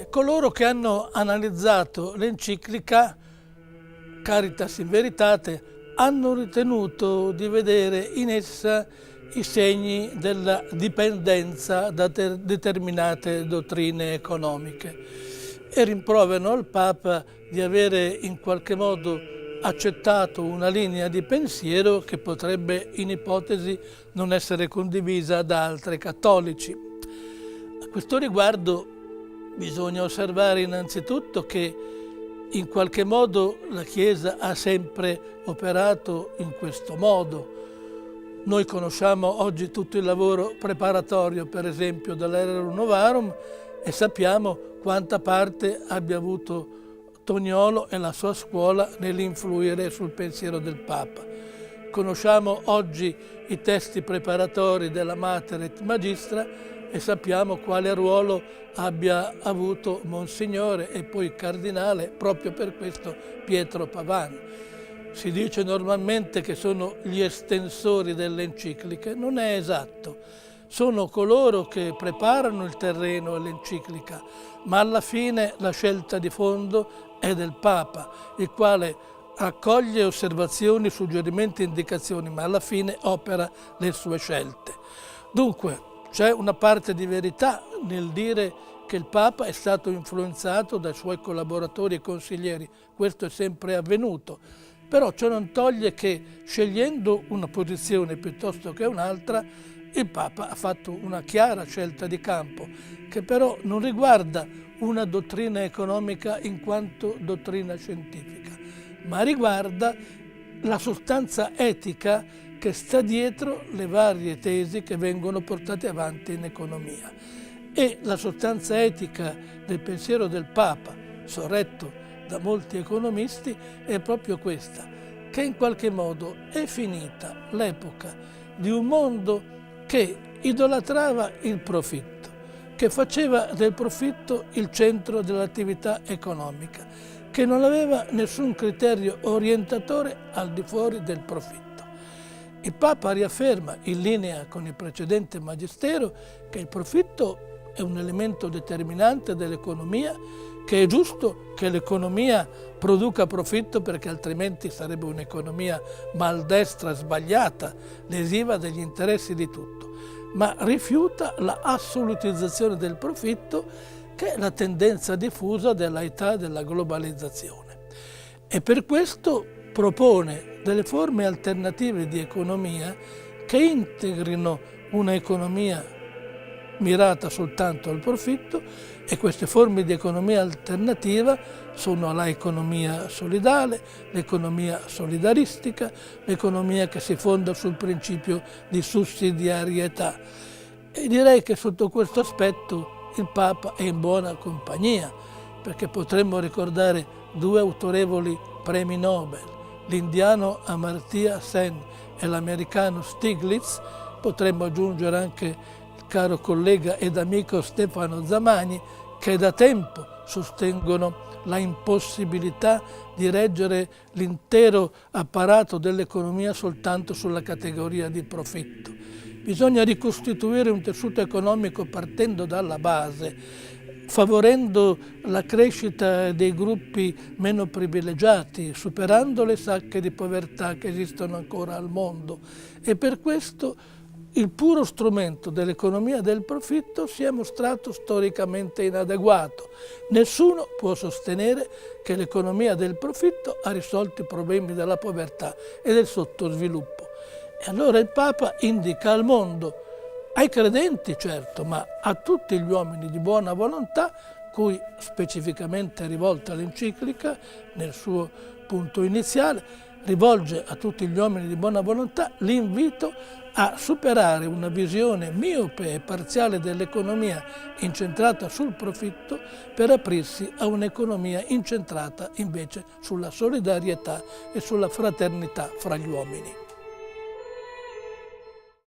Coloro che hanno analizzato l'enciclica Caritas in Veritate hanno ritenuto di vedere in essa i segni della dipendenza da determinate dottrine economiche e rimproverano al Papa di avere in qualche modo accettato una linea di pensiero che potrebbe in ipotesi non essere condivisa da altri cattolici. A questo riguardo bisogna osservare innanzitutto che in qualche modo la Chiesa ha sempre operato in questo modo. Noi conosciamo oggi tutto il lavoro preparatorio, per esempio, dell'Rerum Novarum e sappiamo quanta parte abbia avuto Toniolo e la sua scuola nell'influire sul pensiero del Papa. Conosciamo oggi i testi preparatori della Mater et Magistra e sappiamo quale ruolo abbia avuto Monsignore e poi Cardinale, proprio per questo Pietro Pavan. Si dice normalmente che sono gli estensori delle encicliche, non è esatto. Sono coloro che preparano il terreno all'enciclica, ma alla fine la scelta di fondo è del Papa, il quale accoglie osservazioni, suggerimenti e indicazioni, ma alla fine opera le sue scelte. Dunque, c'è una parte di verità nel dire che il Papa è stato influenzato dai suoi collaboratori e consiglieri, questo è sempre avvenuto, però ciò non toglie che scegliendo una posizione piuttosto che un'altra, il Papa ha fatto una chiara scelta di campo, che però non riguarda una dottrina economica in quanto dottrina scientifica, ma riguarda la sostanza etica che sta dietro le varie tesi che vengono portate avanti in economia. E la sostanza etica del pensiero del Papa, sorretto da molti economisti, è proprio questa, che in qualche modo è finita l'epoca di un mondo che idolatrava il profitto, che faceva del profitto il centro dell'attività economica, che non aveva nessun criterio orientatore al di fuori del profitto. Il Papa riafferma, in linea con il precedente Magistero, che il profitto è un elemento determinante dell'economia, che è giusto che l'economia produca profitto perché altrimenti sarebbe un'economia maldestra, sbagliata, lesiva degli interessi di tutto, ma rifiuta la assolutizzazione del profitto che è la tendenza diffusa dell'età e della globalizzazione. E per questo propone delle forme alternative di economia che integrino un'economia mirata soltanto al profitto, e queste forme di economia alternativa sono l'economia solidale, l'economia solidaristica, l'economia che si fonda sul principio di sussidiarietà. E direi che sotto questo aspetto il Papa è in buona compagnia, perché potremmo ricordare due autorevoli premi Nobel, l'indiano Amartya Sen e l'americano Stiglitz, potremmo aggiungere anche caro collega ed amico Stefano Zamagni, che da tempo sostengono la impossibilità di reggere l'intero apparato dell'economia soltanto sulla categoria di profitto. Bisogna ricostituire un tessuto economico partendo dalla base, favorendo la crescita dei gruppi meno privilegiati, superando le sacche di povertà che esistono ancora al mondo, e per questo il puro strumento dell'economia del profitto si è mostrato storicamente inadeguato. Nessuno può sostenere che l'economia del profitto ha risolto i problemi della povertà e del sottosviluppo. E allora il Papa indica al mondo, ai credenti certo, ma a tutti gli uomini di buona volontà, cui specificamente è rivolta l'enciclica nel suo punto iniziale, rivolge a tutti gli uomini di buona volontà l'invito a superare una visione miope e parziale dell'economia incentrata sul profitto per aprirsi a un'economia incentrata invece sulla solidarietà e sulla fraternità fra gli uomini.